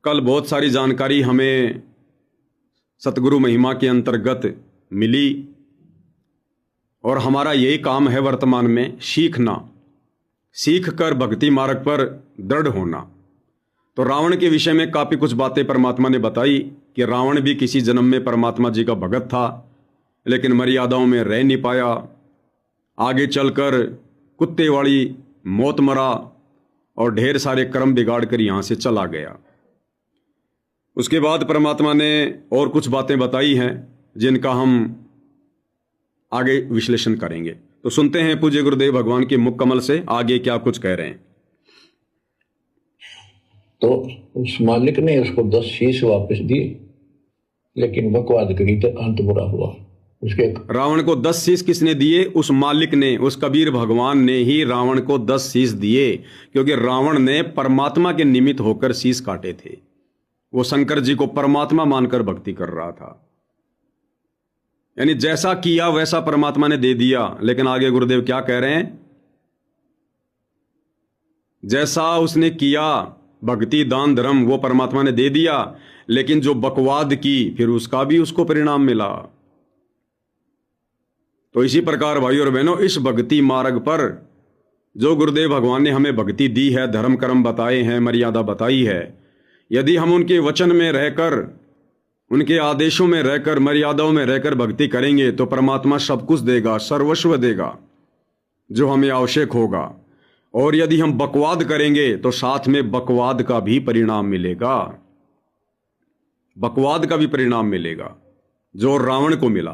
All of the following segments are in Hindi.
कल बहुत सारी जानकारी हमें सतगुरु महिमा के अंतर्गत मिली और हमारा यही काम है वर्तमान में सीखना, सीख कर भक्ति मार्ग पर दृढ़ होना। तो रावण के विषय में काफ़ी कुछ बातें परमात्मा ने बताई कि रावण भी किसी जन्म में परमात्मा जी का भगत था, लेकिन मर्यादाओं में रह नहीं पाया। आगे चलकर कुत्ते वाली मौत मरा और ढेर सारे कर्म बिगाड़ कर यहाँ से चला गया। उसके बाद परमात्मा ने और कुछ बातें बताई हैं जिनका हम आगे विश्लेषण करेंगे। तो सुनते हैं पूज्य गुरुदेव भगवान के मुख कमल से आगे क्या कुछ कह रहे हैं। तो उस मालिक ने उसको 10 शीश वापस दिए, लेकिन बकवाद करी तो अंत बुरा हुआ। उसके रावण को 10 शीश किसने दिए? उस मालिक ने, उस कबीर भगवान ने ही रावण को 10 शीश दिए, क्योंकि रावण ने परमात्मा के निमित्त होकर शीश काटे थे। वो शंकर जी को परमात्मा मानकर भक्ति कर रहा था, यानी जैसा किया वैसा परमात्मा ने दे दिया। लेकिन आगे गुरुदेव क्या कह रहे हैं? जैसा उसने किया भक्ति दान धर्म वो परमात्मा ने दे दिया, लेकिन जो बकवाद की फिर उसका भी उसको परिणाम मिला। तो इसी प्रकार भाई और बहनों, इस भक्ति मार्ग पर जो गुरुदेव भगवान ने हमें भक्ति दी है, धर्म कर्म बताए हैं, मर्यादा बताई है, यदि हम उनके वचन में रहकर, उनके आदेशों में रहकर, मर्यादाओं में रहकर भक्ति करेंगे तो परमात्मा सब कुछ देगा, सर्वस्व देगा जो हमें आवश्यक होगा। और यदि हम बकवाद करेंगे तो साथ में बकवाद का भी परिणाम मिलेगा, बकवाद का भी परिणाम मिलेगा जो रावण को मिला।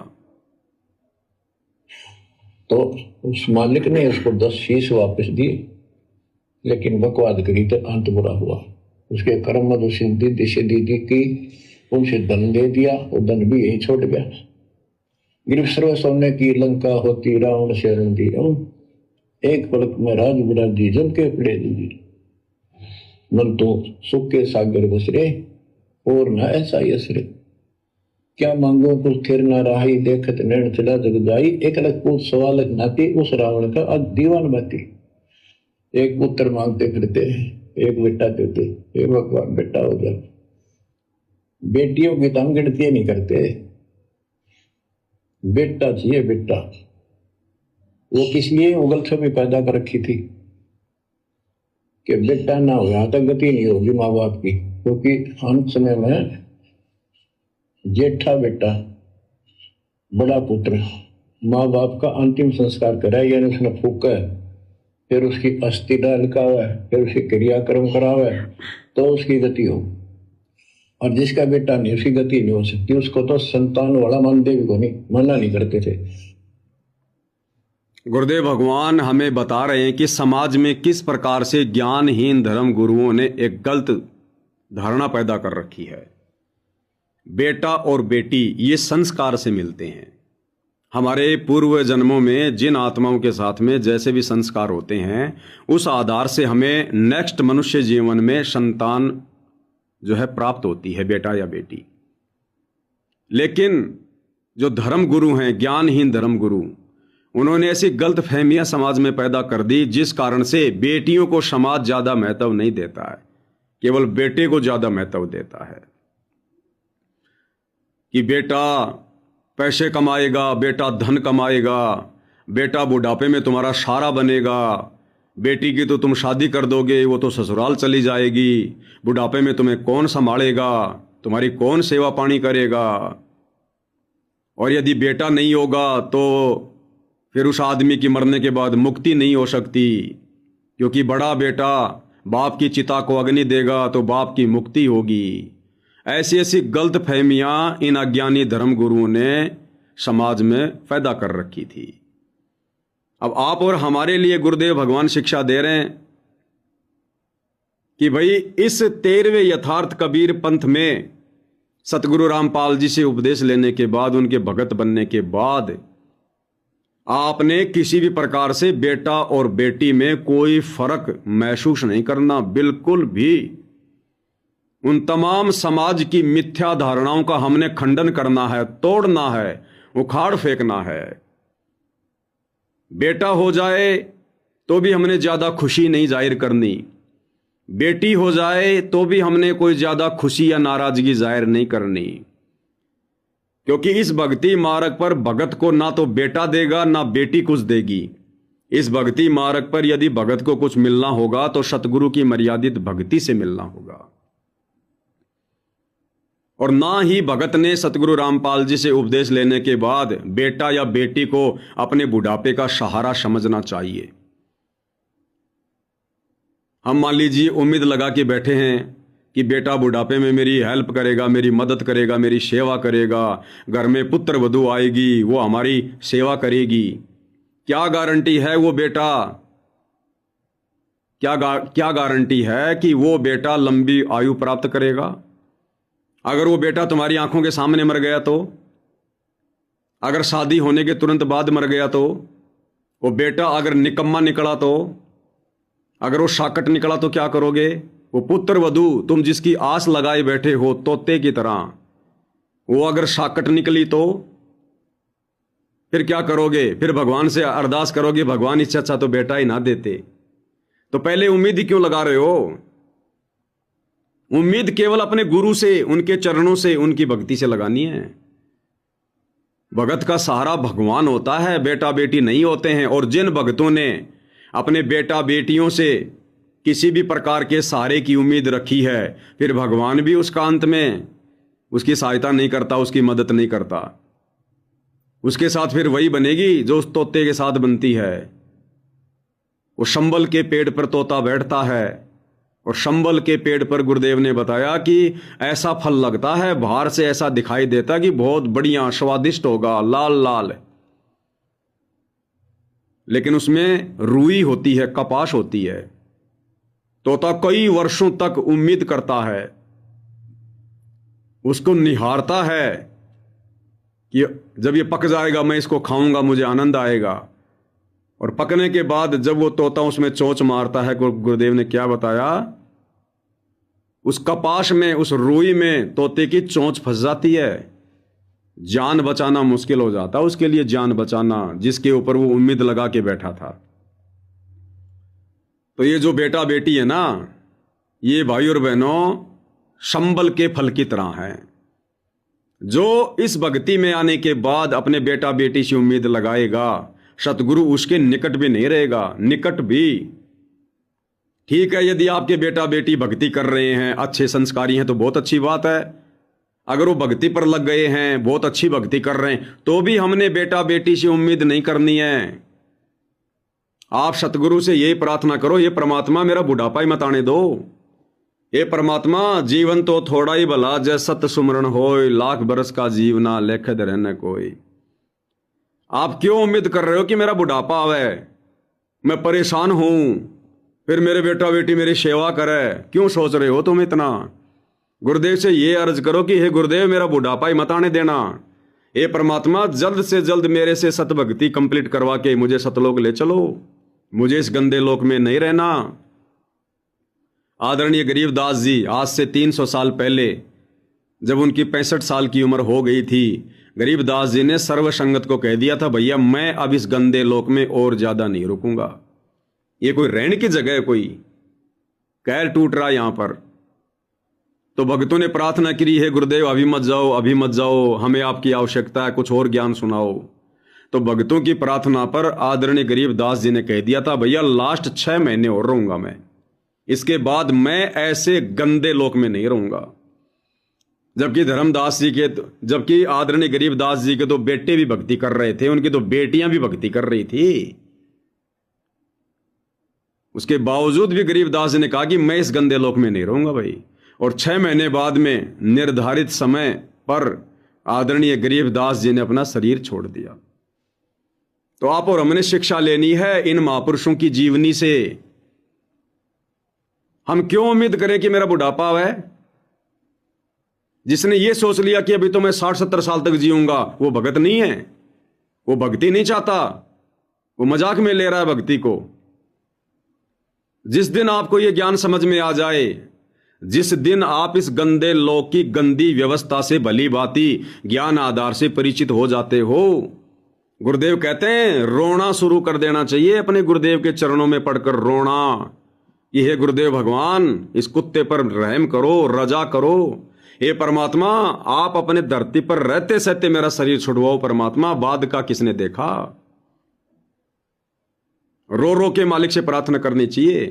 तो उस मालिक ने उसको 10 शीश वापस दिए, लेकिन बकवाद करी तो अंत बुरा हुआ। उसके कर्म मधु सिद्धि दिशे दीदी की, उनसे धन दे दिया, वो धन भी यही छोड़ गया। गिरफ्त सर्व सोने की लंका होती, रावण से दी एक पलक में राज बिराजी जम के पड़े दीजिए। मन तो सुख के सागर बसरे और न ऐसा यसरे, क्या मांगो कुछ थिर न राही, देखत नैन चला जग जाई। एक लख पूत सवालक नाती, उस रावण का आज दीवान बाती। एक पुत्र मांगते फिरते, एक बेटा देते, एक भगवान बेटा हो जाए। बेटियों की तो हम गिनती नहीं करते, बेटा चाहिए बेटा। वो किस लिए उगल छवि पैदा कर रखी थी कि बेटा ना हो, यहां तक गति नहीं होगी माँ बाप की, क्योंकि अंत समय में जेठा बेटा, बड़ा पुत्र माँ बाप का अंतिम संस्कार कराए, यानी उसने फूका है, फिर उसकी अस्थि डाल का हुआ है, फिर उसकी क्रियाक्रम करा हुआ है, तो उसकी गति हो। और जिसका बेटा नहीं, उसकी गति नहीं हो सकती। उसको तो संतान वाला मानते भी को नहीं, मना नहीं करते थे। गुरुदेव भगवान हमें बता रहे हैं कि समाज में किस प्रकार से ज्ञानहीन धर्म गुरुओं ने एक गलत धारणा पैदा कर रखी है। बेटा और बेटी ये संस्कार से मिलते हैं। हमारे पूर्व जन्मों में जिन आत्माओं के साथ में जैसे भी संस्कार होते हैं, उस आधार से हमें नेक्स्ट मनुष्य जीवन में संतान जो है प्राप्त होती है, बेटा या बेटी। लेकिन जो धर्म गुरु हैं, ज्ञानहीन धर्म गुरु, उन्होंने ऐसी गलत फहमियां समाज में पैदा कर दी जिस कारण से बेटियों को समाज ज्यादा महत्व नहीं देता है, केवल बेटे को ज्यादा महत्व देता है। कि बेटा पैसे कमाएगा, बेटा धन कमाएगा, बेटा बुढ़ापे में तुम्हारा सहारा बनेगा, बेटी की तो तुम शादी कर दोगे, वो तो ससुराल चली जाएगी, बुढ़ापे में तुम्हें कौन संभालेगा, तुम्हारी कौन सेवा पानी करेगा। और यदि बेटा नहीं होगा तो फिर उस आदमी की मरने के बाद मुक्ति नहीं हो सकती, क्योंकि बड़ा बेटा बाप की चिता को अग्नि देगा तो बाप की मुक्ति होगी। ऐसी ऐसी गलत फहमियां इन अज्ञानी धर्म गुरुओं ने समाज में पैदा कर रखी थी। अब आप और हमारे लिए गुरुदेव भगवान शिक्षा दे रहे हैं कि भाई इस 13वें यथार्थ कबीर पंथ में सतगुरु रामपाल जी से उपदेश लेने के बाद, उनके भगत बनने के बाद, आपने किसी भी प्रकार से बेटा और बेटी में कोई फर्क महसूस नहीं करना, बिल्कुल भी। उन तमाम समाज की मिथ्या धारणाओं का हमने खंडन करना है, तोड़ना है, उखाड़ फेंकना है। बेटा हो जाए तो भी हमने ज्यादा खुशी नहीं जाहिर करनी, बेटी हो जाए तो भी हमने कोई ज्यादा खुशी या नाराजगी जाहिर नहीं करनी, क्योंकि इस भक्ति मार्ग पर भगत को ना तो बेटा देगा ना बेटी कुछ देगी। इस भक्ति मार्ग पर यदि भगत को कुछ मिलना होगा तो सतगुरु की मर्यादित भक्ति से मिलना होगा। और ना ही भगत ने सतगुरु रामपाल जी से उपदेश लेने के बाद बेटा या बेटी को अपने बुढ़ापे का सहारा समझना चाहिए। हम मान लीजिए उम्मीद लगा के बैठे हैं कि बेटा बुढ़ापे में मेरी हेल्प करेगा, मेरी मदद करेगा, मेरी सेवा करेगा, घर में पुत्र वधू आएगी, वो हमारी सेवा करेगी। क्या गारंटी है वो बेटा, क्या गारंटी है कि वो बेटा लंबी आयु प्राप्त करेगा? अगर वो बेटा तुम्हारी आंखों के सामने मर गया तो, अगर शादी होने के तुरंत बाद मर गया तो, वो बेटा अगर निकम्मा निकला तो, अगर वो शाकट निकला तो क्या करोगे? वो पुत्र वधू तुम जिसकी आस लगाए बैठे हो तोते की तरह, वो अगर शाकट निकली तो फिर क्या करोगे? फिर भगवान से अरदास करोगे, भगवान इससे अच्छा तो बेटा ही ना देते। तो पहले उम्मीद ही क्यों लगा रहे हो? उम्मीद केवल अपने गुरु से, उनके चरणों से, उनकी भक्ति से लगानी है। भगत का सहारा भगवान होता है, बेटा बेटी नहीं होते हैं। और जिन भक्तों ने अपने बेटा बेटियों से किसी भी प्रकार के सहारे की उम्मीद रखी है, फिर भगवान भी उसका अंत में उसकी सहायता नहीं करता, उसकी मदद नहीं करता। उसके साथ फिर वही बनेगी जो उस तोते के साथ बनती है। वो शंबल के पेड़ पर तोता बैठता है और शंबल के पेड़ पर गुरुदेव ने बताया कि ऐसा फल लगता है, बाहर से ऐसा दिखाई देता कि बहुत बढ़िया स्वादिष्ट होगा, लाल लाल, लेकिन उसमें रुई होती है, कपास होती है। तोता कई वर्षों तक उम्मीद करता है, उसको निहारता है कि जब ये पक जाएगा मैं इसको खाऊंगा, मुझे आनंद आएगा। और पकने के बाद जब वो तोता उसमें चोंच मारता है, गुरुदेव ने क्या बताया? उस कपास में, उस रुई में तोते की चोंच फंस जाती है, जान बचाना मुश्किल हो जाता उसके लिए, जान बचाना जिसके ऊपर वो उम्मीद लगा के बैठा था। तो ये जो बेटा बेटी है ना, ये भाई और बहनों शंबल के फल की तरह है, जो इस भक्ति में आने के बाद अपने बेटा बेटी से उम्मीद लगाएगा, सतगुरु उसके निकट भी नहीं रहेगा। निकट भी ठीक है, यदि आपके बेटा बेटी भक्ति कर रहे हैं, अच्छे संस्कारी हैं, तो बहुत अच्छी बात है। अगर वो भक्ति पर लग गए हैं, बहुत अच्छी भक्ति कर रहे हैं, तो भी हमने बेटा बेटी से उम्मीद नहीं करनी है। आप सतगुरु से यही प्रार्थना करो, ये परमात्मा मेरा बुढ़ापा ही मत आने दो। ये परमात्मा जीवन तो थोड़ा ही भला, जय सत सुमरण होय, लाख बरस का जीवना लेखद रहने कोई। आप क्यों उम्मीद कर रहे हो कि मेरा बुढ़ापा आवे, मैं परेशान हूं, फिर मेरे बेटा बेटी मेरी सेवा करे? क्यों सोच रहे हो तुम इतना? गुरुदेव से ये अर्ज करो कि हे गुरुदेव मेरा बुढ़ापा ही मत आने देना। हे परमात्मा जल्द से जल्द मेरे से सतभक्ति कंप्लीट करवा के मुझे सतलोक ले चलो, मुझे इस गंदे लोक में नहीं रहना। आदरणीय गरीबदास जी आज से 300 साल पहले जब उनकी 65 साल की उम्र हो गई थी, गरीबदास जी ने सर्व संगत को कह दिया था, भैया मैं अब इस गंदे लोक में और ज्यादा नहीं रुकूंगा। ये कोई रहने की जगह है? कोई कैर टूट रहा यहां पर। तो भक्तों ने प्रार्थना की, है गुरुदेव अभी मत जाओ, अभी मत जाओ, हमें आपकी आवश्यकता है, कुछ और ज्ञान सुनाओ। तो भक्तों की प्रार्थना पर आदरणीय गरीबदास जी ने कह दिया था, भैया लास्ट 6 महीने और रहूंगा मैं, इसके बाद मैं ऐसे गंदे लोक में नहीं रहूंगा। जबकि आदरणीय गरीबदास जी के तो बेटे भी भक्ति कर रहे थे, उनकी तो बेटियां भी भक्ति कर रही थी। उसके बावजूद भी गरीबदास जी ने कहा कि मैं इस गंदे लोक में नहीं रहूंगा भाई। और 6 महीने बाद में निर्धारित समय पर आदरणीय गरीबदास जी ने अपना शरीर छोड़ दिया। तो आप और हमने शिक्षा लेनी है इन महापुरुषों की जीवनी से। हम क्यों उम्मीद करें कि मेरा बुढ़ापा है? जिसने ये सोच लिया कि अभी तो मैं 60-70 साल तक जीऊंगा, वो भगत नहीं है, वो भक्ति नहीं चाहता, वो मजाक में ले रहा है भक्ति को। जिस दिन आपको यह ज्ञान समझ में आ जाए, जिस दिन आप इस गंदे लोक की गंदी व्यवस्था से भली भांति ज्ञान आधार से परिचित हो जाते हो, गुरुदेव कहते हैं रोना शुरू कर देना चाहिए, अपने गुरुदेव के चरणों में पड़कर रोना। कि हे गुरुदेव भगवान, इस कुत्ते पर रहम करो, रजा करो। हे परमात्मा, आप अपने धरती पर रहते सहते मेरा शरीर छुड़वाओ परमात्मा, बाद का किसने देखा। रो रो के मालिक से प्रार्थना करनी चाहिए।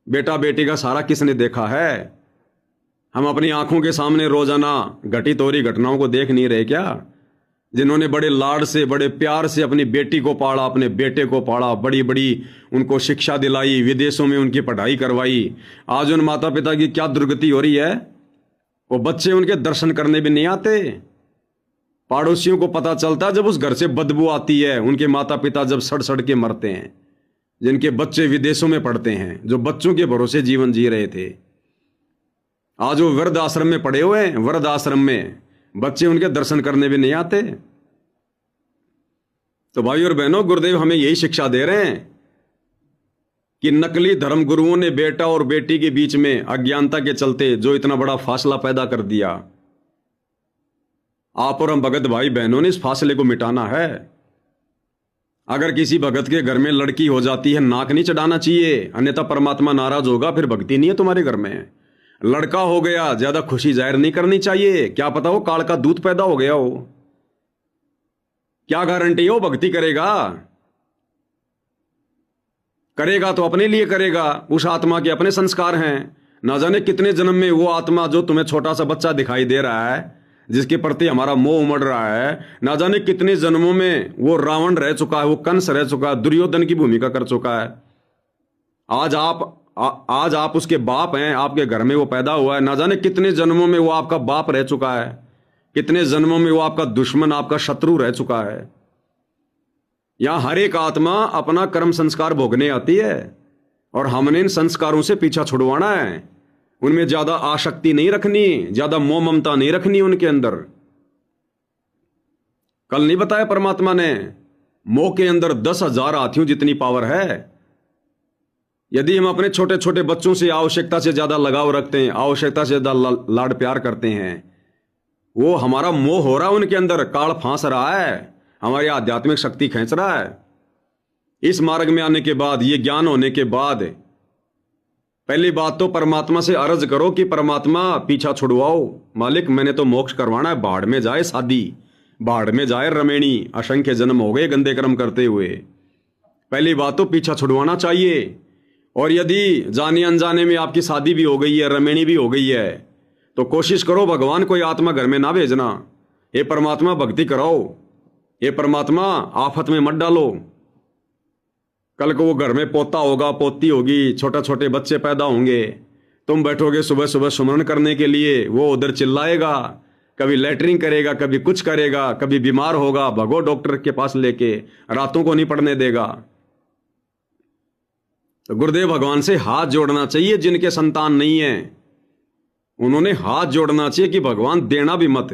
बेटा बेटी का सारा किसने देखा है। हम अपनी आंखों के सामने रोजाना घटित हो रही घटनाओं को देख नहीं रहे क्या। जिन्होंने बड़े लाड से, बड़े प्यार से अपनी बेटी को पाला, अपने बेटे को पाला, बड़ी बड़ी उनको शिक्षा दिलाई, विदेशों में उनकी पढ़ाई करवाई, आज उन माता पिता की क्या दुर्गति हो रही है। वो बच्चे उनके दर्शन करने भी नहीं आते। पड़ोसियों को पता चलता जब उस घर से बदबू आती है, उनके माता पिता जब सड़ सड़ के मरते हैं, जिनके बच्चे विदेशों में पढ़ते हैं, जो बच्चों के भरोसे जीवन जी रहे थे, आज वो वृद्ध आश्रम में पड़े हुए हैं। वृद्ध आश्रम में बच्चे उनके दर्शन करने भी नहीं आते। तो भाई और बहनों, गुरुदेव हमें यही शिक्षा दे रहे हैं कि नकली धर्म गुरुओं ने बेटा और बेटी के बीच में अज्ञानता के चलते जो इतना बड़ा फासला पैदा कर दिया, आप और हम भगत भाई बहनों ने इस फासले को मिटाना है। अगर किसी भगत के घर में लड़की हो जाती है, नाक नहीं चढ़ाना चाहिए, अन्यथा परमात्मा नाराज होगा, फिर भक्ति नहीं है तुम्हारे घर में। लड़का हो गया, ज्यादा खुशी जाहिर नहीं करनी चाहिए, क्या पता हो काल का दूध पैदा हो गया हो, क्या गारंटी हो भक्ति करेगा। करेगा तो अपने लिए करेगा, उस आत्मा के अपने संस्कार हैं। ना जाने कितने जन्म में वो आत्मा जो तुम्हें छोटा सा बच्चा दिखाई दे रहा है, जिसके प्रति हमारा मोह उमड़ रहा है, ना जाने कितने जन्मों में वो रावण रह चुका है, वो कंस रह चुका है, दुर्योधन की भूमिका कर चुका है। आज आप उसके बाप हैं, आपके घर में वो पैदा हुआ है। ना जाने कितने जन्मों में वो आपका बाप रह चुका है, कितने जन्मों में वो आपका दुश्मन, आपका शत्रु रह चुका है। यहां हर एक आत्मा अपना कर्म संस्कार भोगने आती है और हमने इन संस्कारों से पीछा छुड़वाना है। उनमें ज्यादा आसक्ति नहीं रखनी, ज्यादा मोह ममता नहीं रखनी उनके अंदर। कल नहीं बताया परमात्मा ने, मोह के अंदर 10,000 हाथियों जितनी पावर है। यदि हम अपने छोटे छोटे बच्चों से आवश्यकता से ज्यादा लगाव रखते हैं, आवश्यकता से ज्यादा लाड प्यार करते हैं, वो हमारा मोह हो रहा है उनके अंदर, काल फांस रहा है, हमारी आध्यात्मिक शक्ति खींच रहा है। इस मार्ग में आने के बाद, ये ज्ञान होने के बाद, पहली बात तो परमात्मा से अर्ज करो कि परमात्मा पीछा छुड़वाओ। मालिक मैंने तो मोक्ष करवाना है, बाढ़ में जाए शादी, बाढ़ में जाए रमेणी, असंख्य जन्म हो गए गंदे कर्म करते हुए। पहली बात तो पीछा छुड़वाना चाहिए। और यदि जाने अनजाने में आपकी शादी भी हो गई है, रमेणी भी हो गई है, तो कोशिश करो भगवान कोई आत्मा घर में ना भेजना। हे परमात्मा भक्ति कराओ, हे परमात्मा आफत में मत डालो। कल को वो घर में पोता होगा, पोती होगी, छोटे छोटे बच्चे पैदा होंगे, तुम बैठोगे सुबह सुबह सुमरन करने के लिए, वो उधर चिल्लाएगा, कभी लैटरिन करेगा, कभी कुछ करेगा, कभी बीमार होगा, भगो डॉक्टर के पास लेके, रातों को नहीं पड़ने देगा। तो गुरुदेव भगवान से हाथ जोड़ना चाहिए। जिनके संतान नहीं है उन्होंने हाथ जोड़ना चाहिए कि भगवान देना भी मत।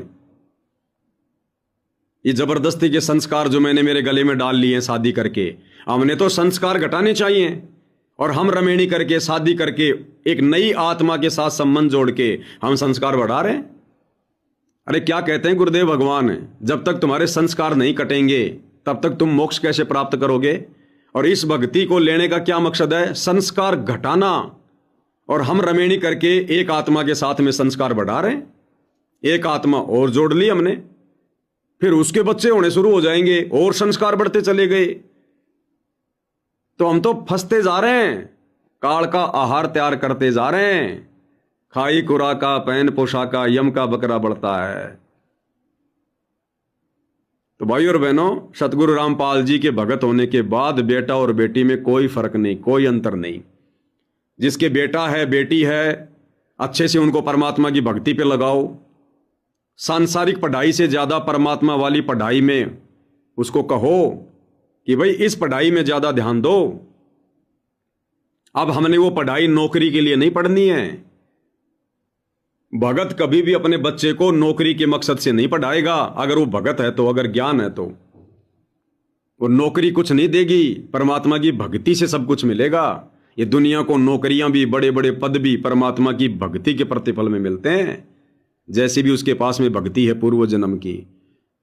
ये जबरदस्ती के संस्कार जो मैंने मेरे गले में डाल लिए हैं शादी करके, हमने तो संस्कार घटाने चाहिए। और हम रमेणी करके, शादी करके, एक नई आत्मा के साथ संबंध जोड़ के हम संस्कार बढ़ा रहे हैं। अरे क्या कहते हैं गुरुदेव भगवान, जब तक तुम्हारे संस्कार नहीं कटेंगे तब तक तुम मोक्ष कैसे प्राप्त करोगे। और इस भक्ति को लेने का क्या मकसद है, संस्कार घटाना। और हम रमेणी करके एक आत्मा के साथ में संस्कार बढ़ा रहे हैं। एक आत्मा और जोड़ ली हमने, फिर उसके बच्चे होने शुरू हो जाएंगे और संस्कार बढ़ते चले गए। तो हम तो फंसते जा रहे हैं, काल का आहार तैयार करते जा रहे हैं। खाई खुराका पहन पोशाका यम का बकरा बढ़ता है। तो भाई और बहनों, सतगुरु रामपाल जी के भगत होने के बाद बेटा और बेटी में कोई फर्क नहीं, कोई अंतर नहीं। जिसके बेटा है बेटी है, अच्छे से उनको परमात्मा की भक्ति पे लगाओ। सांसारिक पढ़ाई से ज्यादा परमात्मा वाली पढ़ाई में उसको कहो कि भाई इस पढ़ाई में ज्यादा ध्यान दो। अब हमने वो पढ़ाई नौकरी के लिए नहीं पढ़नी है। भगत कभी भी अपने बच्चे को नौकरी के मकसद से नहीं पढ़ाएगा। अगर वो भगत है तो, अगर ज्ञान है तो वो नौकरी कुछ नहीं देगी, परमात्मा की भक्ति से सब कुछ मिलेगा। ये दुनिया को नौकरियां भी, बड़े बड़े पद भी परमात्मा की भक्ति के प्रतिफल में मिलते हैं, जैसी भी उसके पास में भक्ति है पूर्व जन्म की।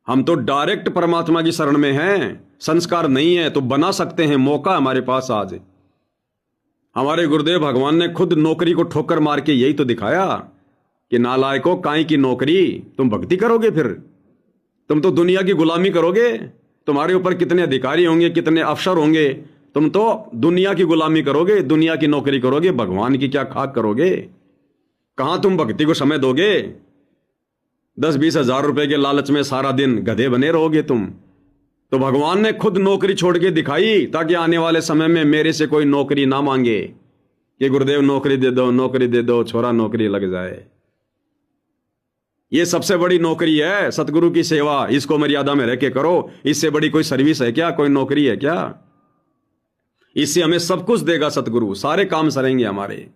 हम तो डायरेक्ट परमात्मा की शरण में हैं। संस्कार नहीं है तो बना सकते हैं, मौका हमारे पास आज। हमारे गुरुदेव भगवान ने खुद नौकरी को ठोकर मार के यही तो दिखाया कि नालायकों, काई की नौकरी, तुम भक्ति करोगे, फिर तुम तो दुनिया की गुलामी करोगे। तुम्हारे ऊपर कितने अधिकारी होंगे, कितने अफसर होंगे, तुम तो दुनिया की गुलामी करोगे, दुनिया की नौकरी करोगे, भगवान की क्या खाक करोगे। कहां तुम भक्ति को समय दोगे? 10-20 हजार रुपए के लालच में सारा दिन गधे बने रहोगे तुम। तो भगवान ने खुद नौकरी छोड़ के दिखाई ताकि आने वाले समय में मेरे से कोई नौकरी ना मांगे कि गुरुदेव नौकरी दे दो, नौकरी दे दो, छोरा नौकरी लग जाए। ये सबसे बड़ी नौकरी है, सतगुरु की सेवा। इसको मर्यादा में रह के करो। इससे बड़ी कोई सर्विस है क्या? कोई नौकरी है क्या? इससे हमें सब कुछ देगा सतगुरु, सारे काम सरेंगे हमारे।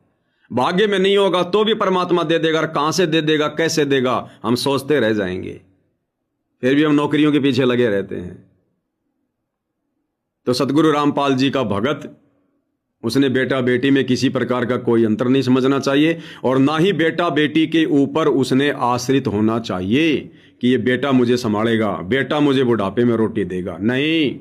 भाग्य में नहीं होगा तो भी परमात्मा दे देगा, और कहां से दे देगा, कैसे देगा, हम सोचते रह जाएंगे। फिर भी हम नौकरियों के पीछे लगे रहते हैं। तो सतगुरु रामपाल जी का भगत, उसने बेटा बेटी में किसी प्रकार का कोई अंतर नहीं समझना चाहिए, और ना ही बेटा बेटी के ऊपर उसने आश्रित होना चाहिए कि ये बेटा मुझे संभालेगा, बेटा मुझे बुढ़ापे में रोटी देगा। नहीं,